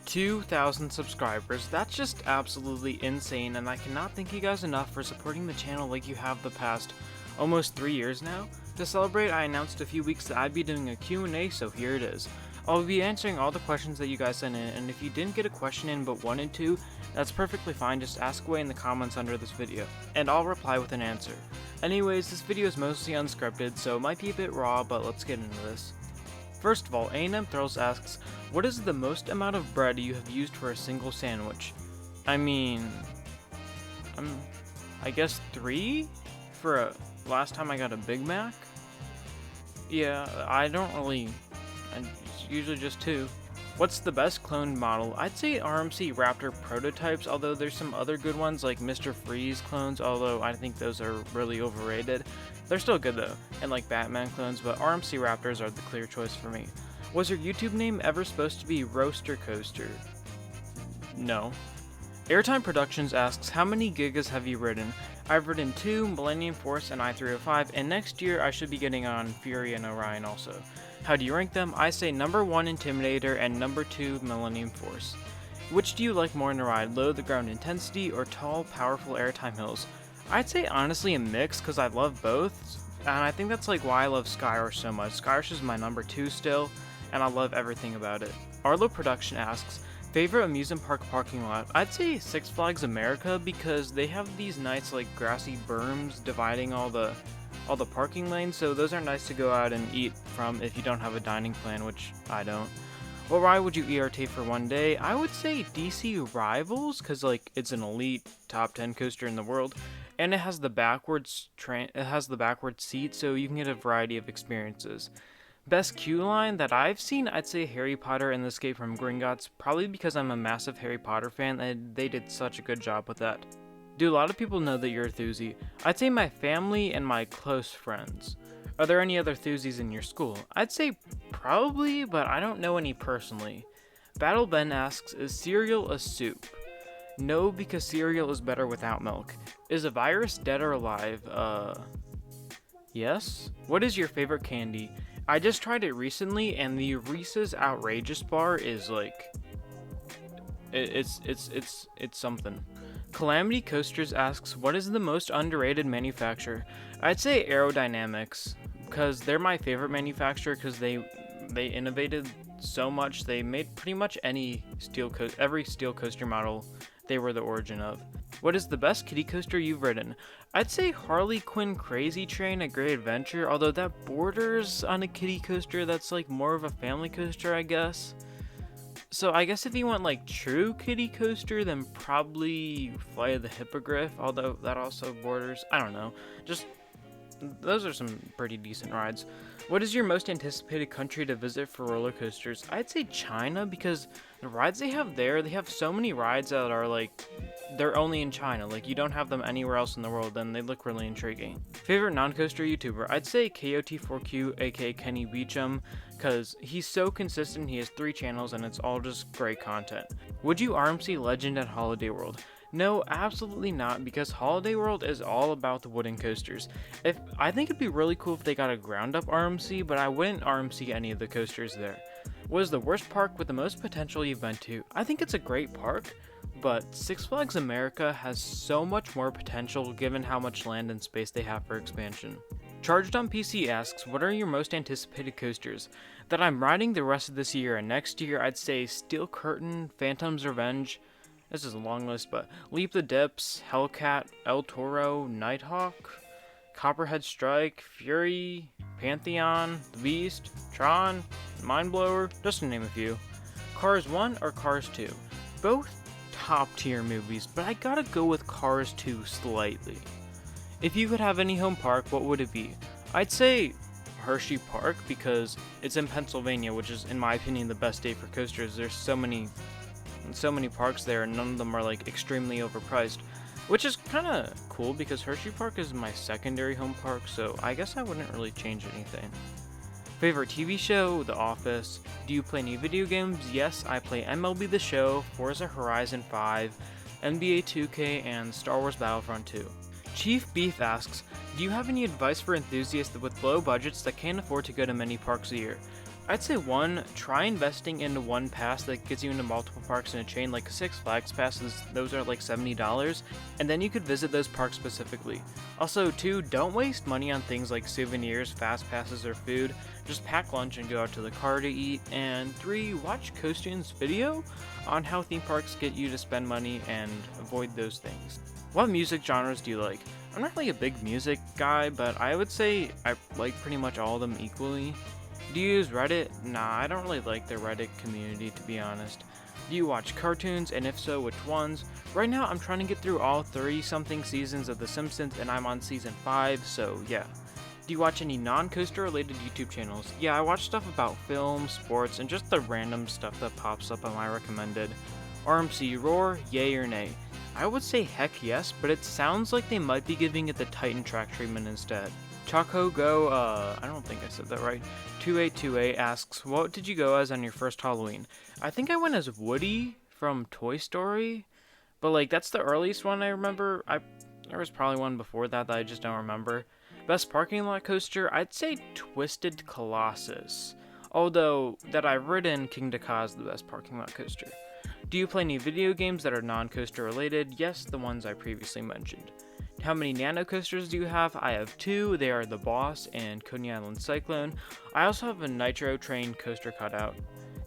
2,000 subscribers. That's just absolutely insane, and I cannot thank you guys enough for supporting the channel like you have the past almost 3 years now. To celebrate, I announced a few weeks that I'd be doing a Q&A, so here it is. I'll be answering all the questions that you guys sent in, and if you didn't get a question in but wanted to, that's perfectly fine. Just ask away in the comments under this video, and I'll reply with an answer. Anyways, this video is mostly unscripted, so it might be a bit raw, but let's get into this. First of all, A&M Thrills asks, what is the most amount of bread you have used for a single sandwich? I mean, I guess 3 for last time I got a Big Mac? Yeah, it's usually just 2. What's the best cloned model? I'd say RMC Raptor prototypes, although there's some other good ones like Mr. Freeze clones, although I think those are really overrated. They're still good though, and like Batman clones, but RMC Raptors are the clear choice for me. Was your YouTube name ever supposed to be Roaster Coaster? No. Airtime Productions asks, how many Gigas have you ridden? I've ridden 2, Millennium Force and I-305, and next year I should be getting on Fury and Orion also. How do you rank them? I say number 1 Intimidator and number 2 Millennium Force. Which do you like more in a ride, low to the ground intensity or tall, powerful airtime hills? I'd say honestly a mix, because I love both, and I think that's like why I love Skyrush so much. Skyrush is my number 2 still, and I love everything about it. Arlo Production asks, favorite amusement park parking lot? I'd say Six Flags America, because they have these nice like grassy berms dividing all the parking lanes, so those are nice to go out and eat from if you don't have a dining plan, which I don't. What ride would you ERT for one day? I would say DC Rivals, because like it's an elite top 10 coaster in the world, and it has the backwards seat, so you can get a variety of experiences. Best queue line that I've seen, I'd say Harry Potter and the Escape from Gringotts, probably because I'm a massive Harry Potter fan and they did such a good job with that. Do a lot of people know that you're a Thuzy? I'd say my family and my close friends. Are there any other Thuzies in your school? I'd say probably, but I don't know any personally. Battle Ben asks, is cereal a soup? No, because cereal is better without milk. Is a virus dead or alive? Yes? What is your favorite candy? I just tried it recently, and the Reese's Outrageous bar is like, it's something. Calamity Coasters asks, what is the most underrated manufacturer? I'd say Aerodynamics, because they're my favorite manufacturer, because they innovated so much. They made pretty much every steel coaster model they were the origin of. What is the best kiddie coaster you've ridden? I'd say Harley Quinn Crazy Train at Great Adventure, although that borders on a kiddie coaster. That's like more of a family coaster, I guess. So I guess if you want like true kiddie coaster, then probably Flight of the Hippogriff, although that also borders, I don't know. Just, those are some pretty decent rides. What is your most anticipated country to visit for roller coasters? I'd say China, because the rides they have there, they have so many rides that are like, they're only in China. Like, you don't have them anywhere else in the world, and they look really intriguing. Favorite non-coaster YouTuber? I'd say KOT4Q, aka Kenny Beecham, because he's so consistent. He has 3 channels, and it's all just great content. Would you RMC Legend at Holiday World? No, absolutely not, because Holiday World is all about the wooden coasters. I think it'd be really cool if they got a ground-up RMC, but I wouldn't RMC any of the coasters there. What is the worst park with the most potential you've been to? I think it's a great park, but Six Flags America has so much more potential given how much land and space they have for expansion. ChargedOnPC asks, what are your most anticipated coasters? That I'm riding the rest of this year and next year, I'd say Steel Curtain, Phantom's Revenge. This is a long list, but Leap the Dips, Hellcat, El Toro, Nighthawk, Copperhead Strike, Fury, Pantheon, The Beast, Tron, Mindblower, just to name a few. Cars 1 or Cars 2? Both top tier movies, but I gotta go with Cars 2 slightly. If you could have any home park, what would it be? I'd say Hershey Park, because it's in Pennsylvania, which is, in my opinion, the best state for coasters. There's so many parks there, and none of them are like extremely overpriced, which is kind of cool because Hershey Park is my secondary home park, so I guess I wouldn't really change anything. Favorite TV show? The Office. Do you play any video games? Yes, I play MLB The Show, Forza Horizon 5, NBA 2K, and Star Wars Battlefront 2. ChiefBeef asks, do you have any advice for enthusiasts with low budgets that can't afford to go to many parks a year? I'd say one, try investing into one pass that gets you into multiple parks in a chain, like Six Flags passes. Those are like $70, and then you could visit those parks specifically. Also, two, don't waste money on things like souvenirs, fast passes, or food. Just pack lunch and go out to the car to eat. And three, watch Coaster's video on how theme parks get you to spend money and avoid those things. What music genres do you like? I'm not really a big music guy, but I would say I like pretty much all of them equally. Do you use Reddit? Nah, I don't really like the Reddit community, to be honest. Do you watch cartoons, and if so, which ones? Right now, I'm trying to get through all 30-something seasons of The Simpsons, and I'm on season 5, so yeah. Do you watch any non-coaster related YouTube channels? Yeah, I watch stuff about film, sports, and just the random stuff that pops up on my recommended. RMC Roar, yay or nay? I would say heck yes, but it sounds like they might be giving it the Titan track treatment instead. Choco Go, I don't think I said that right. 2828 asks, what did you go as on your first Halloween? I think I went as Woody from Toy Story, but like that's the earliest one I remember. There was probably one before that I just don't remember. Best parking lot coaster, I'd say Twisted Colossus. Although that I've ridden, King Dakar is the best parking lot coaster. Do you play any video games that are non-coaster related? Yes, the ones I previously mentioned. How many nano coasters do you have? I have 2. They are the Boss and Coney Island Cyclone. I also have a Nitro Train coaster cutout.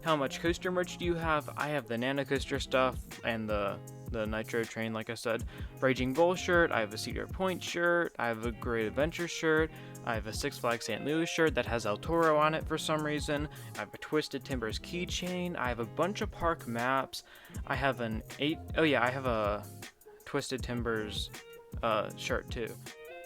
How much coaster merch do you have? I have the nano coaster stuff and the Nitro Train, like I said. Raging Bull shirt. I have a Cedar Point shirt. I have a Great Adventure shirt. I have a Six Flags St. Louis shirt that has El Toro on it for some reason. I have a Twisted Timbers keychain. I have a bunch of park maps. I have I have a Twisted Timbers shirt too.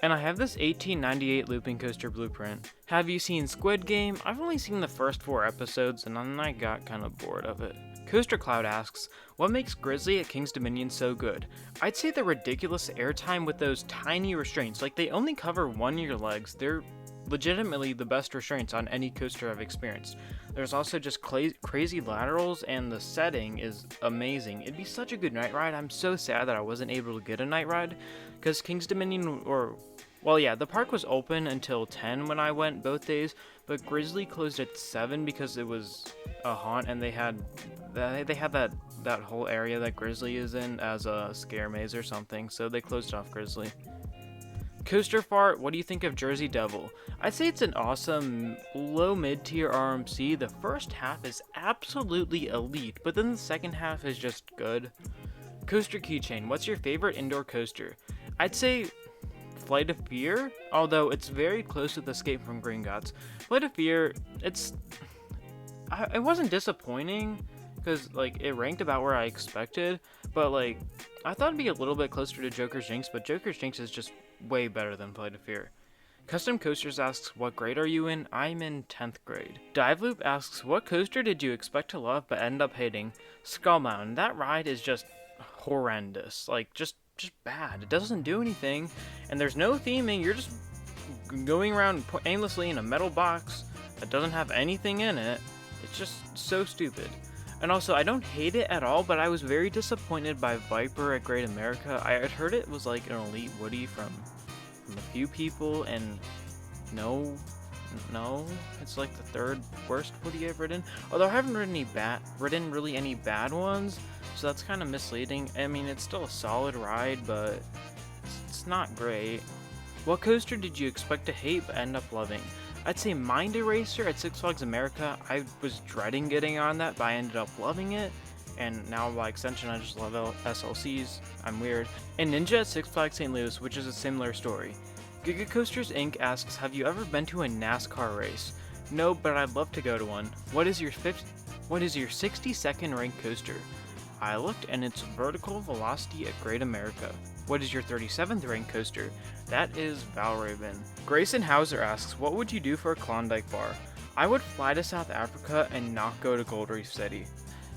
And I have this 1898 looping coaster blueprint. Have you seen Squid Game? I've only seen the first 4 episodes and then I got kind of bored of it. Coaster Cloud asks, what makes Grizzly at King's Dominion so good? I'd say the ridiculous airtime with those tiny restraints. Like they only cover 1 of your legs. They're legitimately the best restraints on any coaster I've experienced. There's also just crazy laterals, and the setting is amazing. It'd be such a good night ride. I'm so sad that I wasn't able to get a night ride, because King's Dominion, the park was open until 10 when I went both days, but Grizzly closed at 7 because it was a haunt, and they had that whole area that Grizzly is in as a scare maze or something, so they closed off Grizzly. Coaster Fart, what do you think of Jersey Devil? I'd say it's an awesome low mid-tier RMC. The first half is absolutely elite, but then the second half is just good. Coaster Keychain, what's your favorite indoor coaster? I'd say Flight of Fear, although it's very close with Escape from Gringotts. Flight of Fear, it wasn't disappointing, because like it ranked about where I expected, but like I thought it'd be a little bit closer to Joker's Jinx, but Joker's Jinx is just way better than Flight of Fear. Custom Coasters asks, what grade are you in? I'm in 10th grade. Dive Loop asks, what coaster did you expect to love but end up hating? Skull Mountain. That ride is just horrendous. Like, just bad. It doesn't do anything, and there's no theming. You're just going around aimlessly in a metal box that doesn't have anything in it. It's just so stupid. And also, I don't hate it at all, but I was very disappointed by Viper at Great America. I had heard it was like an elite Woody from a few people, and no, it's like the 3rd worst Woody I've ridden. Although I haven't ridden really any bad ones, so that's kind of misleading. I mean, it's still a solid ride, but it's not great. What coaster did you expect to hate but end up loving? I'd say Mind Eraser at Six Flags America. I was dreading getting on that, but I ended up loving it. And now by extension, I just love SLCs. I'm weird. And Ninja at Six Flags St. Louis, which is a similar story. GigaCoastersInc asks, have you ever been to a NASCAR race? No, but I'd love to go to one. What is your 62nd ranked coaster? I looked, and it's Vertical Velocity at Great America. What is your 37th ranked coaster? That is Valraven. Grayson Houser asks, what would you do for a Klondike bar? I would fly to South Africa and not go to Gold Reef City.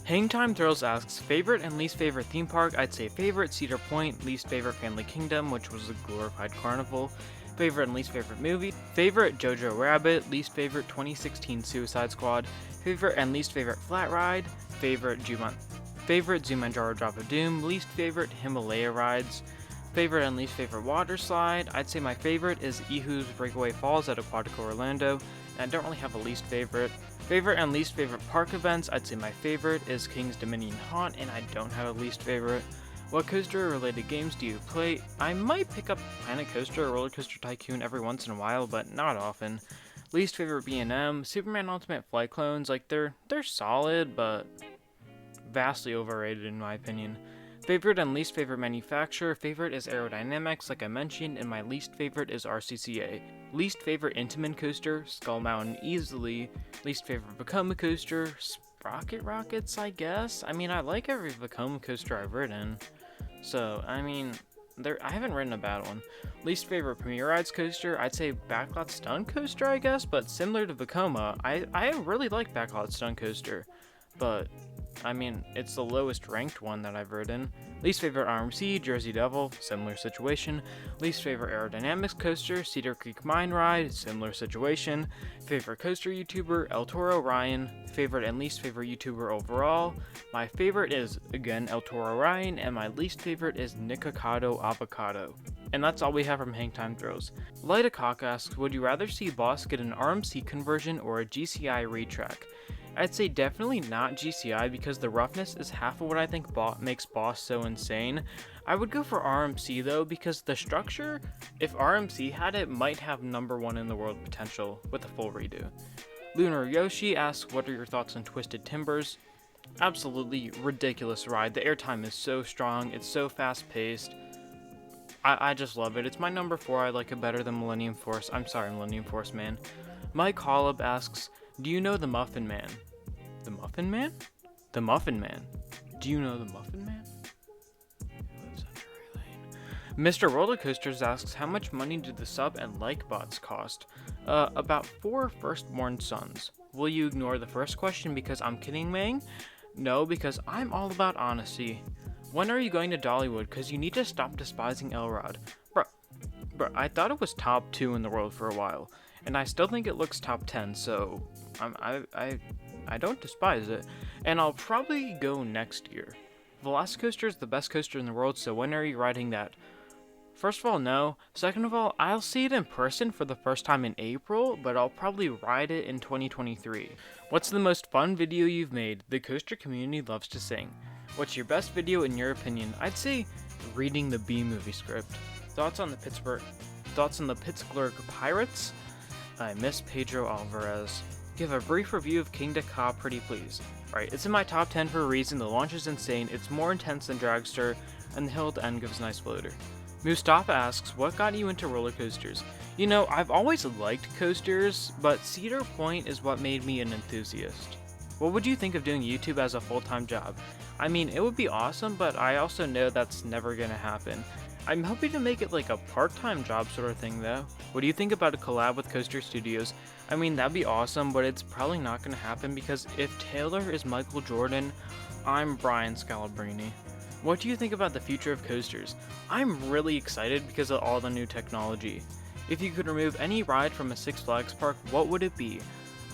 Hangtime Thrills asks, favorite and least favorite theme park? I'd say favorite Cedar Point, least favorite Family Kingdom, which was a glorified carnival. Favorite and least favorite movie? Favorite Jojo Rabbit, least favorite 2016 Suicide Squad. Favorite and least favorite flat ride? Favorite Zumanjaro Drop of Doom, least favorite Himalaya rides. Favorite and least favorite water slide? I'd say my favorite is Ihu's Breakaway Falls at Aquatica Orlando, and I don't really have a least favorite. Favorite and least favorite park events, I'd say my favorite is King's Dominion Haunt, and I don't have a least favorite. What coaster-related games do you play? I might pick up Planet Coaster or Roller Coaster Tycoon every once in a while, but not often. Least favorite B&M, Superman Ultimate Flight Clones, like they're solid, but vastly overrated in my opinion. Favorite and least favorite manufacturer, favorite is Aerodynamics, like I mentioned, and my least favorite is RCCA. Least favorite Intamin coaster, Skull Mountain easily. Least favorite Vekoma coaster, Sprocket Rockets, I guess. I mean, I like every Vekoma coaster I've ridden, so I mean, I haven't ridden a bad one. Least favorite Premier Rides coaster, I'd say Backlot Stunt Coaster, I guess, but similar to Vekoma, I really like Backlot Stunt Coaster, but I mean, it's the lowest ranked one that I've ridden. Least favorite RMC, Jersey Devil, similar situation. Least favorite Aerodynamics coaster, Cedar Creek Mine Ride, similar situation. Favorite coaster YouTuber, El Toro Ryan. Favorite and least favorite YouTuber overall. My favorite is, again, El Toro Ryan, and my least favorite is Nikocado Avocado. And that's all we have from Hangtime Thrills. Lighta Cock asks, would you rather see Boss get an RMC conversion or a GCI retrack? I'd say definitely not GCI because the roughness is half of what I think makes Boss so insane. I would go for RMC though because the structure, if RMC had it, might have #1 in the world potential with a full redo. Lunar Yoshi asks, what are your thoughts on Twisted Timbers? Absolutely ridiculous ride. The airtime is so strong, it's so fast paced. I just love it. It's my number 4. I like it better than Millennium Force. I'm sorry, Millennium Force man. Mike Holub asks, do you know the Muffin Man? The Muffin Man? The Muffin Man. Do you know the Muffin Man? Mr. Roller Coasters asks, how much money do the sub and like bots cost? About 4 firstborn sons. Will you ignore the first question because I'm kidding, Mang? No, because I'm all about honesty. When are you going to Dollywood? Because you need to stop despising Elrod. Bruh, I thought it was top 2 in the world for a while, and I still think it looks top 10, so I don't despise it, and I'll probably go next year. Velocicoaster is the best coaster in the world, so when are you riding that? First of all, no. Second of all, I'll see it in person for the first time in April, but I'll probably ride it in 2023. What's the most fun video you've made? The coaster community loves to sing. What's your best video in your opinion? I'd say reading the B-movie script. Thoughts on the Pittsburgh Pirates? I miss Pedro Alvarez. Give a brief review of King Ka, pretty please. Right, it's in my top 10 for a reason. The launch is insane, it's more intense than Dragster, and the hill at the end gives a nice floater. Mustafa asks, what got you into roller coasters? You know, I've always liked coasters, but Cedar Point is what made me an enthusiast. What would you think of doing YouTube as a full-time job? I mean, it would be awesome, but I also know that's never gonna happen. I'm hoping to make it like a part-time job sort of thing though. What do you think about a collab with Coaster Studios? I mean, that'd be awesome, but it's probably not gonna happen because if Taylor is Michael Jordan, I'm Brian Scalabrine. What do you think about the future of coasters? I'm really excited because of all the new technology. If you could remove any ride from a Six Flags park, what would it be?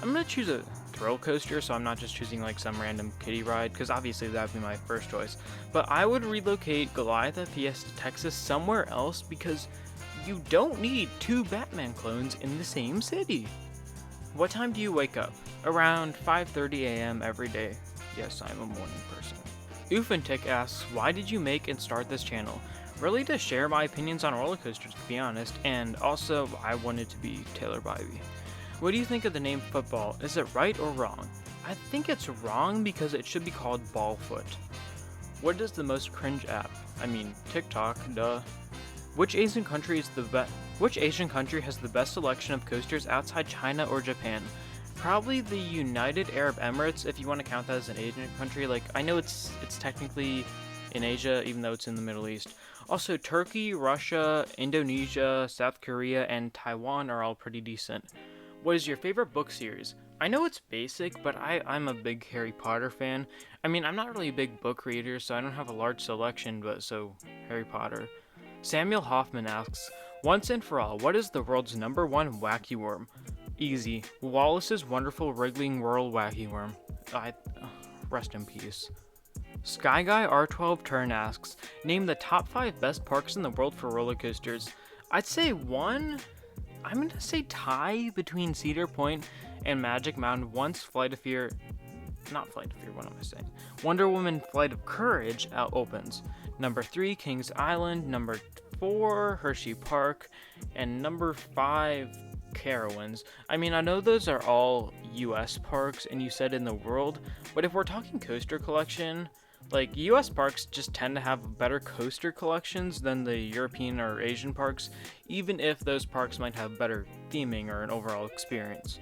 I'm gonna choose a thrill coaster, so I'm not just choosing like some random kiddie ride, because obviously that'd be my first choice. But I would relocate Goliath at Fiesta Texas somewhere else because you don't need 2 Batman clones in the same city. What time do you wake up? Around 5:30 a.m. every day. Yes, I'm a morning person. OofinTic asks, why did you make and start this channel? Really to share my opinions on roller coasters, to be honest, and also I wanted to be Taylor Bybee. What do you think of the name football? Is it right or wrong? I think it's wrong because it should be called Ballfoot. What is the most cringe app? I mean, TikTok, duh. Which Asian country has the best selection of coasters outside China or Japan? Probably the United Arab Emirates, if you want to count that as an Asian country. Like, I know it's technically in Asia, even though it's in the Middle East. Also, Turkey, Russia, Indonesia, South Korea, and Taiwan are all pretty decent. What is your favorite book series? I know it's basic, but I'm a big Harry Potter fan. I mean, I'm not really a big book reader, so I don't have a large selection, but so, Harry Potter. Samuel Hoffman asks, once and for all, what is the world's #1 wacky worm? Easy. Wallace's Wonderful Wriggling Whirl Wacky Worm. Rest in peace. Sky Guy R12 Turn asks, name the top 5 best parks in the world for roller coasters. I'd say I'm gonna say tie between Cedar Point and Magic Mountain once Wonder Woman Flight of Courage opens. Number 3, Kings Island. Number 4, Hershey Park. And number 5, Carowinds. I mean, I know those are all US parks and you said in the world, but if we're talking coaster collection, like, US parks just tend to have better coaster collections than the European or Asian parks, even if those parks might have better theming or an overall experience.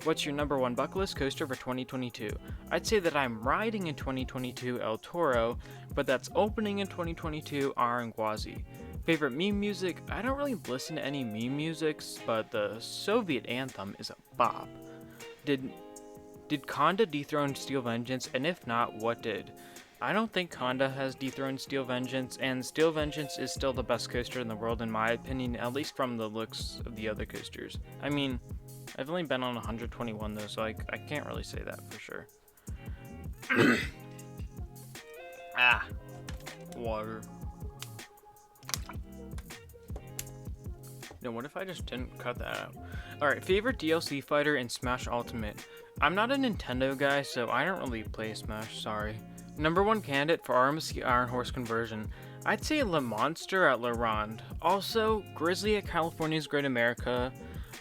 What's your number 1 bucket list coaster for 2022? I'd say that I'm riding in 2022 El Toro, but that's opening in 2022 Aranguazi. Favorite meme music? I don't really listen to any meme musics, but the Soviet anthem is a bop. Did Conda dethrone Steel Vengeance, and if not, what did? I don't think Conda has dethroned Steel Vengeance, and Steel Vengeance is still the best coaster in the world in my opinion, at least from the looks of the other coasters. I mean, I've only been on 121 though, so I can't really say that for sure. Water. No, what if I just didn't cut that out? Alright, favorite DLC fighter in Smash Ultimate. I'm not a Nintendo guy, so I don't really play Smash, sorry. Number 1 candidate for RMC Iron Horse conversion. I'd say Le Monster at La Ronde. Also, Grizzly at California's Great America,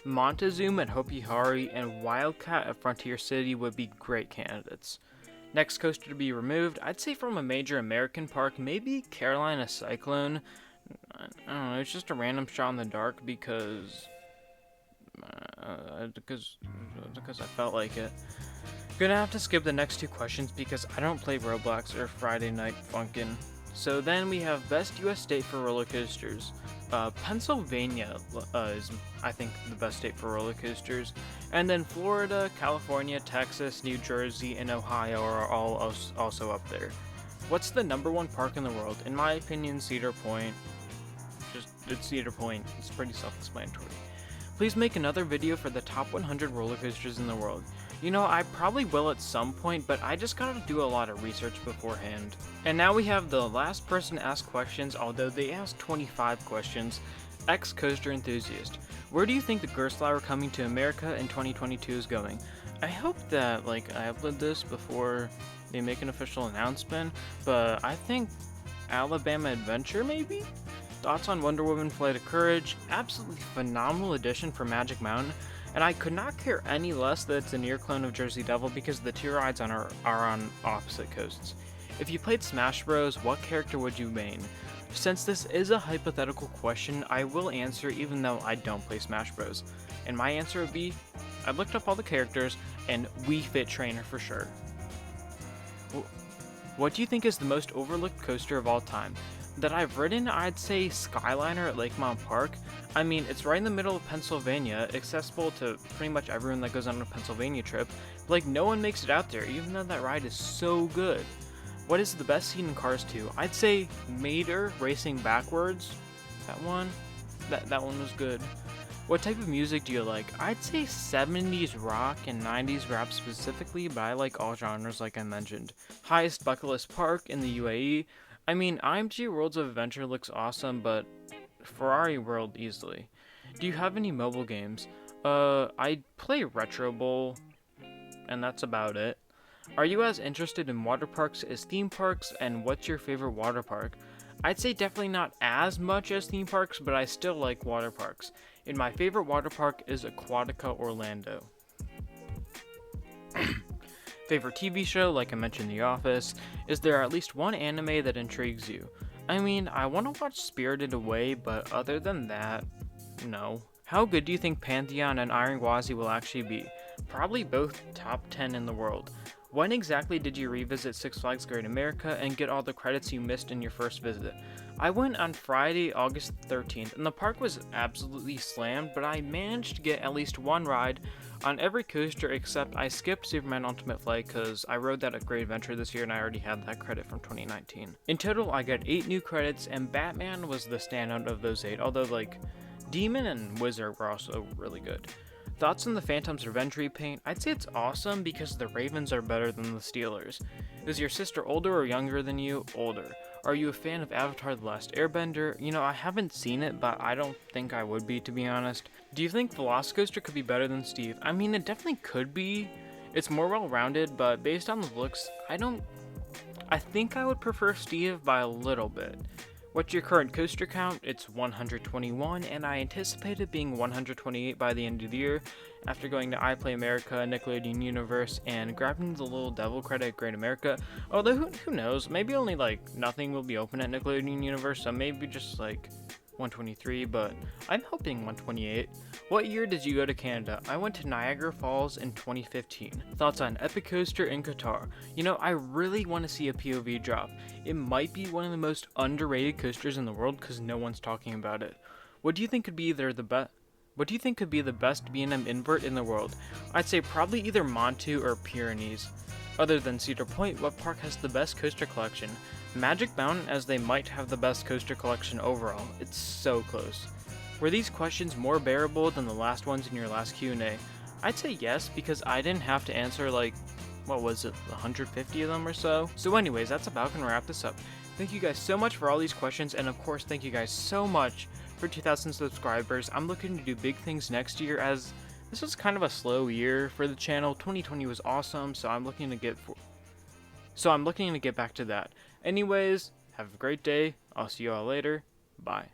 Montezuma at Hopi Hari, and Wildcat at Frontier City would be great candidates. Next coaster to be removed, I'd say from a major American park, maybe Carolina Cyclone. I don't know, it's just a random shot in the dark because I felt like it. Gonna have to skip the next 2 questions because I don't play Roblox or Friday Night Funkin'. So then we have best US state for roller coasters. Pennsylvania is, I think, the best state for roller coasters. And then Florida, California, Texas, New Jersey, and Ohio are all also up there. What's the number 1 park in the world? In my opinion, Cedar Point. It's Cedar Point. It's pretty self-explanatory. Please make another video for the top 100 roller coasters in the world. You know, I probably will at some point, but I just gotta do a lot of research beforehand. And now we have the last person to ask questions, although they asked 25 questions. Coaster Enthusiast. Where do you think the Gerstlauer coming to America in 2022 is going? I hope that, I upload this before they make an official announcement, but I think Alabama Adventure, maybe? Thoughts on Wonder Woman Flight of Courage? Absolutely phenomenal addition for Magic Mountain, and I could not care any less that it's a near clone of Jersey Devil because the 2 rides are on opposite coasts. If you played Smash Bros, what character would you main? Since this is a hypothetical question, I will answer even though I don't play Smash Bros. And my answer would be, I looked up all the characters, and Wii Fit Trainer for sure. What do you think is the most overlooked coaster of all time? That I've ridden, I'd say Skyliner at Lakemont Park. I mean, it's right in the middle of Pennsylvania, accessible to pretty much everyone that goes on a Pennsylvania trip. But, no one makes it out there, even though that ride is so good. What is the best scene in Cars 2? I'd say Mater racing backwards. That one was good. What type of music do you like? I'd say 70s rock and 90s rap specifically, but I like all genres like I mentioned. Highest bucket list park in the UAE? I mean, IMG Worlds of Adventure looks awesome, but Ferrari World easily. Do you have any mobile games? I play Retro Bowl, and that's about it. Are you as interested in water parks as theme parks, and what's your favorite water park? I'd say definitely not as much as theme parks, but I still like water parks. And my favorite water park is Aquatica Orlando. Favorite TV show, like I mentioned, The Office. Is there at least one anime that intrigues you? I mean, I want to watch Spirited Away, but other than that, no. How good do you think Pantheon and Aranguazi will actually be? Probably both top 10 in the world. When exactly did you revisit Six Flags Great America and get all the credits you missed in your first visit? I went on Friday, August 13th, and the park was absolutely slammed, but I managed to get at least one ride on every coaster except I skipped Superman Ultimate Flight because I rode that at Great Adventure this year and I already had that credit from 2019. In total, I got 8 new credits, and Batman was the standout of those 8, although Demon and Wizard were also really good. Thoughts on the Phantom's Revenge repaint? I'd say it's awesome because the Ravens are better than the Steelers. Is your sister older or younger than you? Older. Are you a fan of Avatar: The Last Airbender? You know, I haven't seen it, but I don't think I would be, to be honest. Do you think Velocicoaster could be better than Steve? I mean, it definitely could be. It's more well-rounded, but based on the looks, I think I would prefer Steve by a little bit. What's your current coaster count? It's 121, and I anticipate it being 128 by the end of the year, after going to iPlay America, Nickelodeon Universe, and grabbing the little devil credit at Great America. Although, who knows, maybe only, like, nothing will be open at Nickelodeon Universe, so maybe just, like, 123, but I'm hoping 128. What year did you go to Canada? I went to Niagara Falls in 2015. Thoughts on Epic Coaster in Qatar? You know, I really want to see a POV drop. It might be one of the most underrated coasters in the world because no one's talking about it. What do you think could be the best B&M invert in the world? I'd say probably either Montu or Pyrenees. Other than Cedar Point, what park has the best coaster collection? Magic Mountain, as they might have the best coaster collection overall. It's so close. Were these questions more bearable than the last ones in your last Q&A? I'd say yes, because I didn't have to answer like, what was it, 150 of them or so? So anyways, that's about gonna wrap this up. Thank you guys so much for all these questions, and of course thank you guys so much for 2,000 subscribers. I'm looking to do big things next year, as this was kind of a slow year for the channel. 2020 was awesome, so I'm looking to get back to that. Anyways, have a great day. I'll see you all later. Bye.